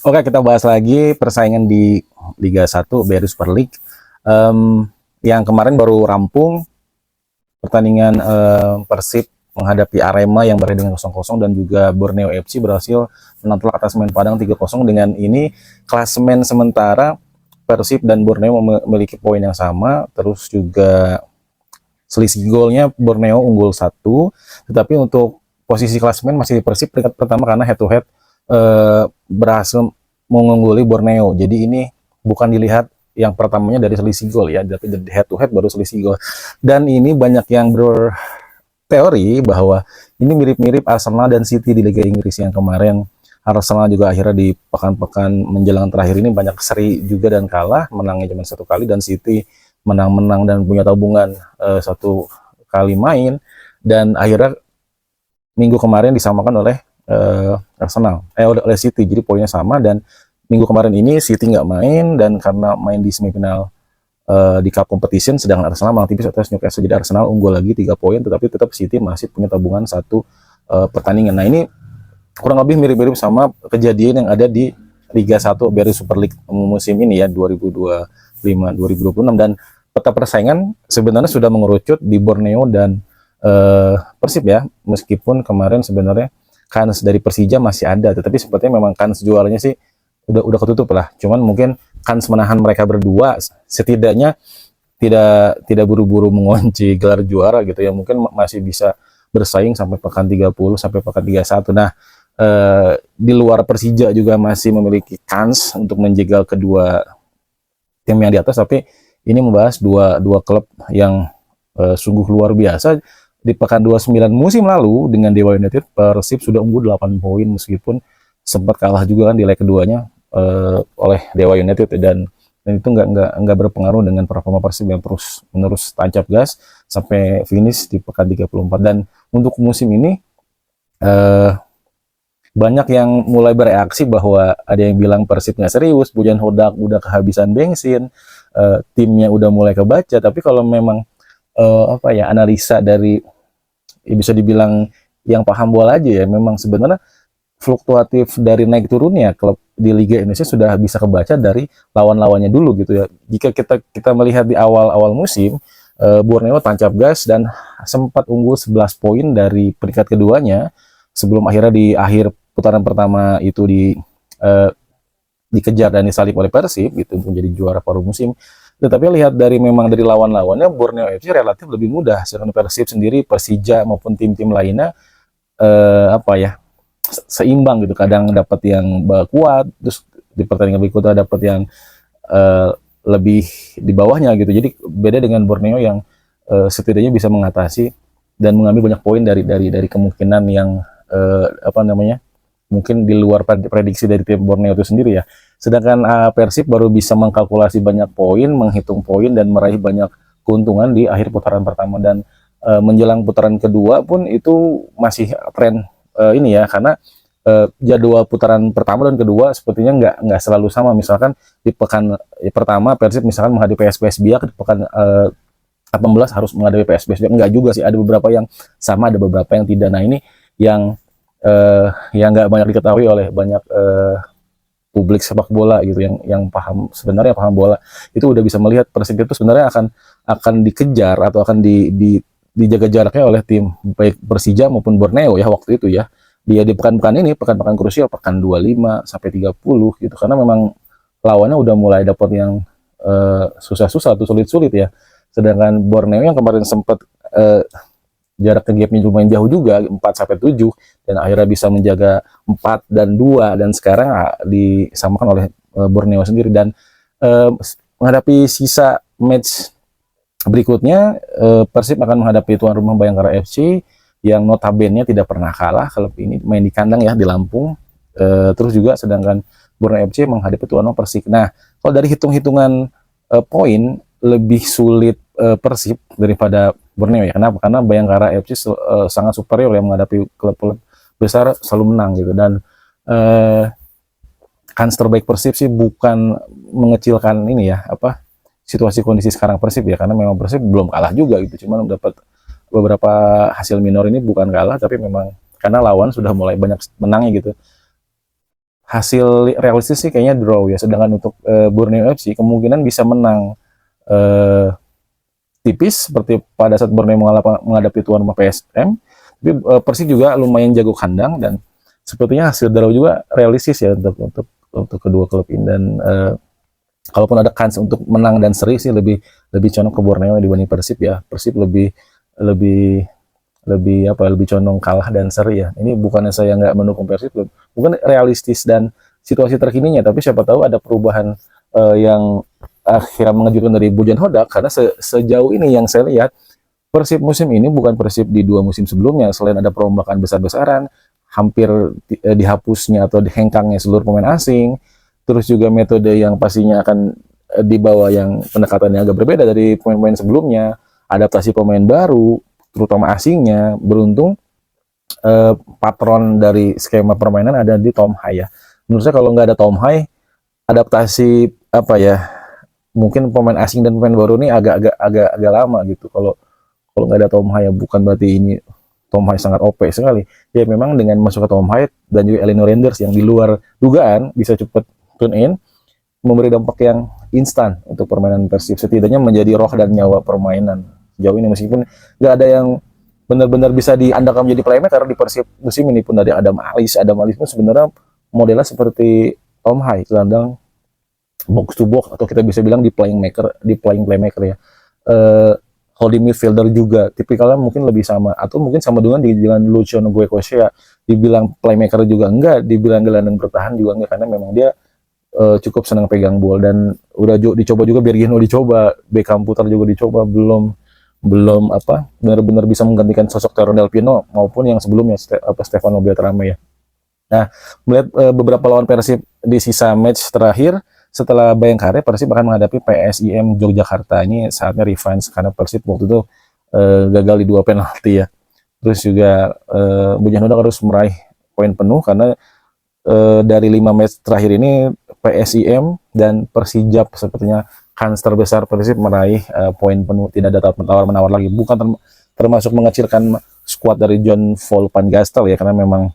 Oke, kita bahas lagi persaingan di Liga 1 BRI Super League. Yang kemarin baru rampung pertandingan Persib menghadapi Arema yang berakhir dengan 0-0 dan juga Borneo FC berhasil menang telak atas Semen Padang 3-0. Dengan ini klasemen sementara Persib dan Borneo memiliki poin yang sama, terus juga selisih golnya Borneo unggul 1, tetapi untuk posisi klasemen masih Persib peringkat pertama karena head to head berhasil mengungguli Borneo. Jadi ini bukan dilihat yang pertamanya dari selisih gol ya, tapi dari head to head baru selisih gol. Dan ini banyak yang berteori bahwa ini mirip-mirip Arsenal dan City di Liga Inggris yang kemarin. Arsenal juga akhirnya di pekan-pekan menjelang terakhir ini banyak seri juga dan kalah, menangnya cuma satu kali, dan City menang-menang dan punya tabungan satu kali main, dan akhirnya minggu kemarin disamakan oleh Arsenal, oleh City, jadi poinnya sama. Dan minggu kemarin ini City nggak main, dan karena main di semifinal di Cup Competition, sedangkan Arsenal malah tipis atas Newcastle, jadi Arsenal unggul lagi 3 poin, tetapi tetap City masih punya tabungan satu pertandingan. Nah ini kurang lebih mirip-mirip sama kejadian yang ada di Liga 1 BRI Super League musim ini ya, 2025-2026, dan peta persaingan sebenarnya sudah mengerucut di Borneo dan Persib ya, meskipun kemarin sebenarnya kans dari Persija masih ada, tetapi sepertinya memang kans juaranya sih udah ketutup lah. Cuman mungkin kans menahan mereka berdua setidaknya tidak buru-buru mengunci gelar juara gitu ya, mungkin masih bisa bersaing sampai pekan 30 sampai pekan 31. Nah, di luar Persija juga masih memiliki kans untuk menjegal kedua tim yang di atas, tapi ini membahas dua klub yang sungguh luar biasa. Di pekan 29 musim lalu dengan Dewa United, Persib sudah unggul 8 poin meskipun sempat kalah juga kan di leg keduanya oleh Dewa United, dan itu nggak berpengaruh dengan performa Persib yang terus menerus tancap gas sampai finish di pekan 34. Dan untuk musim ini banyak yang mulai bereaksi bahwa ada yang bilang Persib nggak serius, Bojan Hodak udah kehabisan bensin, timnya udah mulai kebaca. Tapi kalau memang analisa dari bisa dibilang yang paham bola aja ya, memang sebenarnya fluktuatif dari naik turunnya klub di Liga Indonesia sudah bisa kebaca dari lawan-lawannya dulu gitu ya. Jika kita melihat di awal-awal musim, Borneo tancap gas dan sempat unggul 11 poin dari peringkat keduanya sebelum akhirnya di akhir putaran pertama itu uh, dikejar dan disalip oleh Persib gitu untuk menjadi juara paruh musim. Tetapi lihat dari memang dari lawan-lawannya, Borneo FC relatif lebih mudah. Sedangkan Persib sendiri, Persija maupun tim-tim lainnya seimbang gitu. Kadang dapat yang kuat, terus di pertandingan berikutnya dapat yang lebih di bawahnya gitu. Jadi beda dengan Borneo yang setidaknya bisa mengatasi dan mengambil banyak poin dari kemungkinan yang mungkin di luar prediksi dari tim Borneo itu sendiri ya. Sedangkan Persib baru bisa mengkalkulasi banyak poin, menghitung poin, dan meraih banyak keuntungan di akhir putaran pertama. Dan menjelang putaran kedua pun itu masih tren ini ya, karena jadwal putaran pertama dan kedua sepertinya nggak selalu sama. Misalkan di pekan pertama Persib misalkan menghadapi PSPS Biak, di pekan 18 harus menghadapi PSPS Biak. Enggak juga sih, ada beberapa yang sama, ada beberapa yang tidak. Nah ini yang nggak banyak diketahui oleh banyak publik sepak bola gitu, yang paham sebenarnya, paham bola itu udah bisa melihat Persib itu sebenarnya akan dikejar atau akan dijaga jaraknya oleh tim baik Persija maupun Borneo ya waktu itu ya. Dia di pekan-pekan ini, pekan-pekan krusial, pekan 25 sampai 30 gitu, karena memang lawannya udah mulai dapat yang susah-susah atau sulit-sulit ya. Sedangkan Borneo yang kemarin sempat jarak ke gapnya lumayan jauh juga, 4-7, dan akhirnya bisa menjaga 4 dan 2, dan sekarang disamakan oleh Borneo sendiri. Dan menghadapi sisa match berikutnya, Persib akan menghadapi tuan rumah Bayangkara FC yang notabene tidak pernah kalah. Klub ini main di kandang ya, di Lampung. Terus juga sedangkan Borneo FC menghadapi tuan rumah Persik. Nah, kalau dari hitung-hitungan poin, lebih sulit Persib daripada Borneo ya. Kenapa? Karena Bayangkara FC sangat superior yang menghadapi klub-klub besar selalu menang gitu. Dan kans terbaik Persib sih bukan mengecilkan ini ya, situasi kondisi sekarang Persib ya, karena memang Persib belum kalah juga gitu. Cuman dapat beberapa hasil minor ini bukan kalah, tapi memang karena lawan sudah mulai banyak menangnya gitu. hasil realistis sih kayaknya draw ya. Sedangkan untuk Borneo FC kemungkinan bisa menang tipis seperti pada saat Borneo menghadapi tuan rumah PSM. Tapi Persik juga lumayan jago kandang dan sepertinya hasil draw juga realistis ya untuk kedua klub ini. Dan kalaupun ada kans untuk menang dan seri sih lebih condong ke Borneo dibanding Persib ya. Persib lebih lebih condong kalah dan seri ya. Ini bukannya saya nggak mendukung Persib, bukan realistis dan situasi terkininya, tapi siapa tahu ada perubahan yang akhirnya mengejutkan dari Bojan Hodak, karena sejauh ini yang saya lihat Persib musim ini bukan Persib di 2 musim sebelumnya. Selain ada perombakan besar-besaran, hampir dihapusnya atau dihengkangnya seluruh pemain asing, terus juga metode yang pastinya akan dibawa yang pendekatannya agak berbeda dari pemain-pemain sebelumnya, adaptasi pemain baru, terutama asingnya. Beruntung patron dari skema permainan ada di Tom Hai ya. Menurut saya kalau nggak ada Tom Hai, adaptasi apa ya, mungkin pemain asing dan pemain baru ini agak lama gitu. Kalau nggak ada Tom Hai ya, bukan berarti ini Tom Hai sangat OP sekali. Ya memang dengan masuk ke Tom Hai dan juga Elino Renders yang di luar dugaan bisa cepat tune in, memberi dampak yang instan untuk permainan Persib, setidaknya menjadi roh dan nyawa permainan sejauh ini. Meskipun nggak ada yang benar-benar bisa diandalkan menjadi playmaker di Persib musim ini pun, dari Adam Alis pun sebenarnya modelnya seperti Tom Hai, sedang box to box atau kita bisa bilang di playing playmaker ya. Holding midfielder juga tipikalnya mungkin lebih sama, atau mungkin sama dengan Luciano Guecochea, dibilang playmaker juga enggak, dibilang gelandang bertahan juga enggak, karena memang dia cukup senang pegang bola. Dan udah dicoba juga Bergino, dicoba Beckham Putar juga dicoba, belum benar-benar bisa menggantikan sosok Teron Del Pino maupun yang sebelumnya Stefano Beltrame ya. Nah, melihat beberapa lawan Persib di sisa match terakhir setelah Bayangkara, Persib akan menghadapi PSIM Yogyakarta. Ini saatnya revenge karena Persib waktu itu gagal di 2 penalti ya. Terus juga Bojan Hodak harus meraih poin penuh karena dari 5 match terakhir ini PSIM dan Persijap sepertinya kans terbesar Persib meraih poin penuh, tidak ada tawar-menawar lagi. Bukan termasuk mengecilkan skuad dari John Paul van Gastel ya, karena memang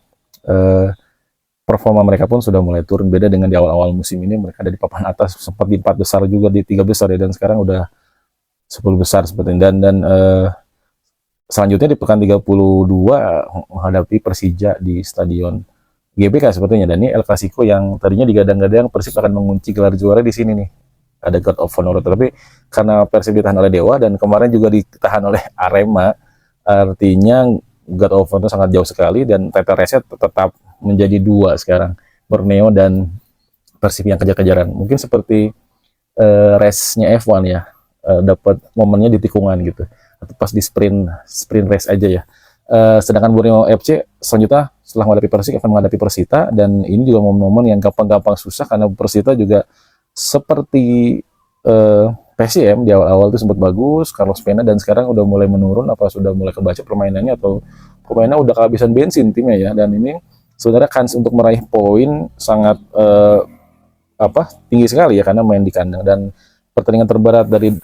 performa mereka pun sudah mulai turun. Beda dengan di awal-awal musim ini, mereka ada di papan atas, sempat di 4 besar juga, di 3 besar ya, dan sekarang udah 10 besar seperti ini. Dan selanjutnya di pekan 32 menghadapi Persija di Stadion GBK sepertinya. Dan ini El Clasico yang tadinya digadang-gadang Persib akan mengunci gelar juara di sini nih. Ada God of Honor, tapi karena Persib ditahan oleh Dewa dan kemarin juga ditahan oleh Arema, artinya God of Honor sangat jauh sekali, dan Tete Reset tetap menjadi 2 sekarang, Borneo dan Persib yang kejar-kejaran. Mungkin seperti race-nya F1 ya, dapat momennya di tikungan gitu, atau pas di sprint race aja ya. Sedangkan Borneo FC selanjutnya setelah menghadapi Persik akan menghadapi Persita, dan ini juga momen-momen yang gampang-gampang susah karena Persita juga seperti PSM di awal-awal itu sempat bagus, Carlos Pena, dan sekarang udah mulai menurun. Apa sudah mulai kebaca permainannya atau pemainnya udah kehabisan bensin timnya ya. Dan ini sebenarnya kans untuk meraih poin sangat tinggi sekali ya, karena main di kandang. Dan pertandingan terberat dari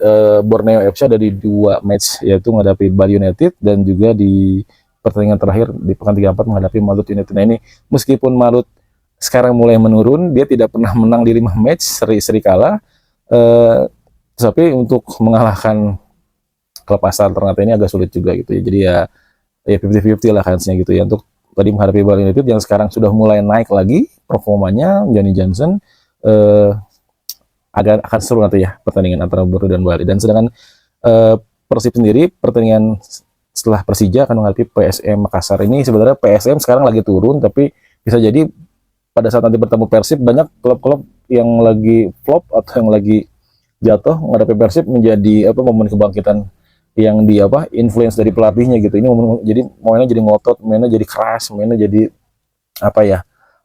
Borneo FC ada di 2 match, yaitu menghadapi Bali United dan juga di pertandingan terakhir di pekan 34 menghadapi Malut United. Nah ini meskipun Malut sekarang mulai menurun, dia tidak pernah menang di 5 match, seri kalah, tapi untuk mengalahkan klub asal Ternate ini agak sulit juga gitu ya. Jadi ya 50-50 lah kansnya gitu ya, untuk tadi menghadapi Bali United yang sekarang sudah mulai naik lagi performanya. Johnny Johnson akan seru nanti ya pertandingan antara Boru dan Bali. Dan sedangkan Persib sendiri, pertandingan setelah Persija akan menghadapi PSM Makassar. Ini sebenarnya PSM sekarang lagi turun, tapi bisa jadi pada saat nanti bertemu Persib, banyak klub-klub yang lagi flop atau yang lagi jatuh menghadapi Persib menjadi momen kebangkitan yang influence dari pelatihnya gitu. Ini jadi mainnya jadi ngotot, mainnya jadi keras, mainnya jadi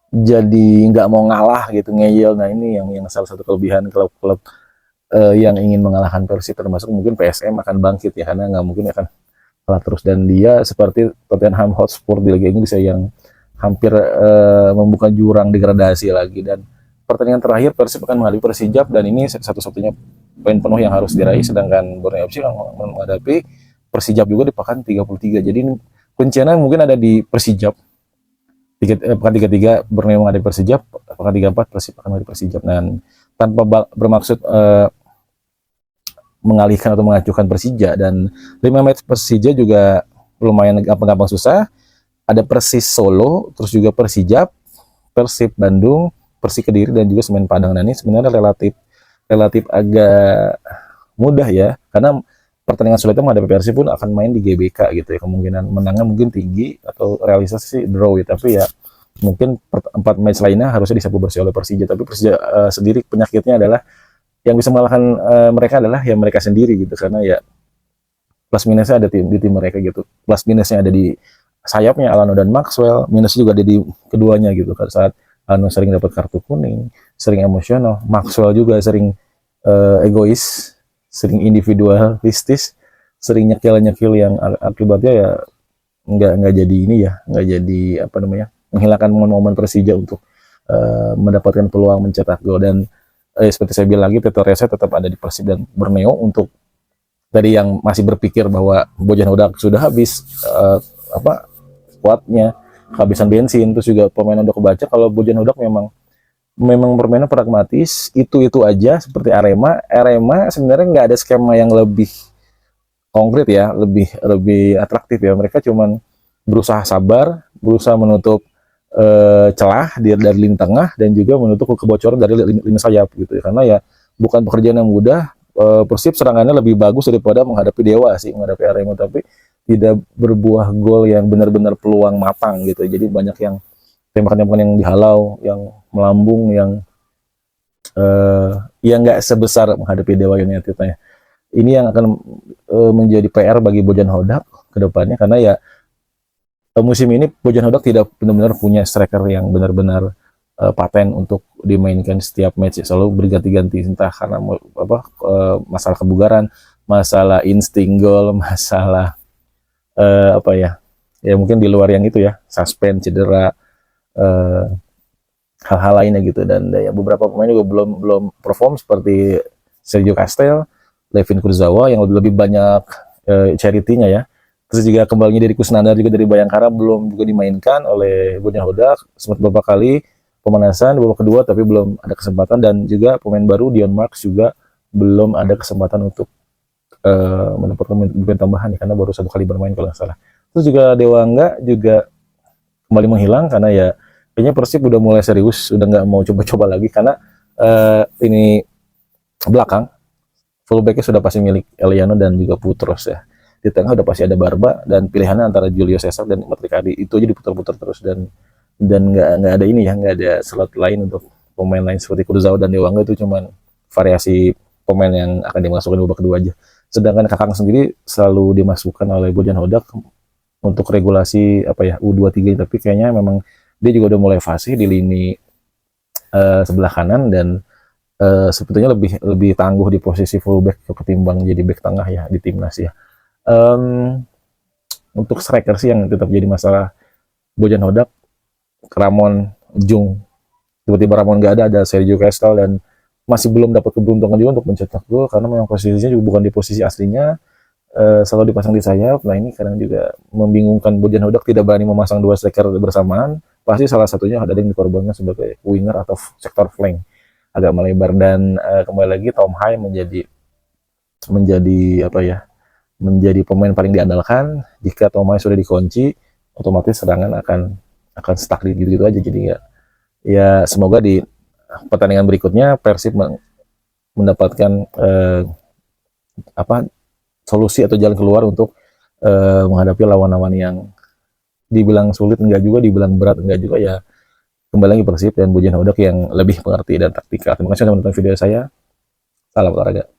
jadi nggak mau ngalah gitu, ngeyel. Nah ini yang salah satu kelebihan klub-klub yang ingin mengalahkan Persib, termasuk mungkin PSM akan bangkit ya, karena nggak mungkin akan kalah terus. Dan dia seperti Tottenham Hotspur di Liga Inggris ya, yang hampir membuka jurang degradasi lagi. Dan pertandingan terakhir Persib akan menghadapi Persijap, dan ini satu-satunya poin penuh yang harus diraih. Sedangkan Borneo FC akan menghadapi Persijap juga di pekan 33. Jadi kuncinya mungkin ada di Persijap. pekan 33 Borneo menghadapi Persijap, pekan 34 Persib akan menghadapi Persijap, dan tanpa bermaksud mengalihkan atau mengacuhkan Persija, dan 5 match Persija juga lumayan gampang-gampang susah. Ada Persis Solo, terus juga Persijap, Persib Bandung, Persik Kediri, dan juga Semen Padang. Nah, ini sebenarnya relatif agak mudah ya, karena pertandingan sulitnya menghadapi Persib pun akan main di GBK gitu ya, kemungkinan menangnya mungkin tinggi atau realisasi draw ya, tapi ya mungkin 4 match lainnya harusnya disapu bersih oleh Persija. Tapi Persija sendiri penyakitnya adalah yang bisa mengalahkan mereka adalah ya mereka sendiri gitu, karena ya plus minusnya ada di tim mereka gitu, plus minusnya ada di sayapnya Alano dan Maxwell, minusnya juga ada di keduanya gitu kan. Saat Alano sering dapat kartu kuning, sering emosional, Maxwell juga sering egois, sering individualistis, sering nyekil yang akibatnya ya nggak jadi ini ya, nggak jadi apa namanya, menghilangkan momen-momen Persija untuk mendapatkan peluang mencetak gol. Dan seperti saya bilang lagi, Tito Reza tetap ada di Persib dan Borneo. Untuk tadi yang masih berpikir bahwa Bojan Hodak sudah habis kuatnya, kehabisan bensin, terus juga pemain udah kebaca, kalau Bojan Hodak memang permainan pragmatis, itu aja seperti Arema sebenarnya nggak ada skema yang lebih konkret ya, lebih atraktif ya. Mereka cuman berusaha sabar, berusaha menutup celah dari lini tengah, dan juga menutup kebocoran dari lini sayap gitu ya. Karena ya bukan pekerjaan yang mudah. Persib serangannya lebih bagus daripada menghadapi Dewa sih, menghadapi Arema, tapi tidak berbuah gol yang benar-benar peluang matang gitu. Jadi banyak yang tembakan-tembakan yang dihalau, yang melambung, yang nggak sebesar menghadapi Dewa United. Nah, ini yang akan menjadi PR bagi Bojan Hodak ke depannya, karena ya musim ini Bojan Hodak tidak benar-benar punya striker yang benar-benar paten untuk dimainkan setiap match ya. Selalu berganti-ganti, entah karena masalah kebugaran, masalah insting gol, masalah ya mungkin di luar yang itu ya, suspend, cedera, hal-hal lainnya gitu. Dan ya beberapa pemain juga belum perform, seperti Sergio Castel, Levin Kurzawa yang lebih banyak charity-nya ya. Terus juga kembalinya dari Kusnandar juga dari Bayangkara belum juga dimainkan oleh Bojan Hodak. Sempat beberapa kali pemanasan babak kedua tapi belum ada kesempatan, dan juga pemain baru Dion Marks juga belum ada kesempatan untuk mendapatkan pemain tambahan ya, karena baru 1 kali bermain kalau nggak salah. Terus juga Dewangga juga kembali menghilang, karena ya kayaknya Persib udah mulai serius, udah nggak mau coba-coba lagi, karena ini belakang fullbacknya sudah pasti milik Eliano dan juga Putros ya. Di tengah udah pasti ada Barba, dan pilihannya antara Julio Cesar dan Matrikadi, itu aja diputar-putar terus, dan nggak ada ini ya, nggak ada slot lain untuk pemain lain seperti Kurzawa dan Dewangga. Itu cuman variasi pemain yang akan dimasukkan di babak kedua aja. Sedangkan Kakang sendiri selalu dimasukkan oleh Bojan Hodak untuk regulasi U23, tapi kayaknya memang dia juga udah mulai fasih di lini sebelah kanan, dan sebetulnya lebih tangguh di posisi fullback ketimbang jadi back tengah ya di timnas ya. Untuk striker sih yang tetap jadi masalah Bojan Hodak, Ramon Jung. Tiba-tiba Ramon nggak ada Sergio Castel, dan masih belum dapat keberuntungan juga untuk mencetak gol, karena memang posisinya juga bukan di posisi aslinya, selalu dipasang di sayap. Nah, ini kadang juga membingungkan. Bojan Hodak tidak berani memasang 2 striker bersamaan, pasti salah satunya ada yang dikorbankan sebagai winger atau sektor flank agak melebar. Dan kembali lagi Tom Hai menjadi pemain paling diandalkan. Jika Tom Hai sudah dikunci, otomatis serangan akan stuck di gitu aja. Jadi ya semoga di pertandingan berikutnya Persib mendapatkan solusi atau jalan keluar untuk menghadapi lawan-lawan yang dibilang sulit enggak juga, dibilang berat enggak juga ya. Kembali lagi Persib dan Bojan Hodak yang lebih mengerti dan taktikal. Terima kasih sudah menonton video saya. Salam olahraga.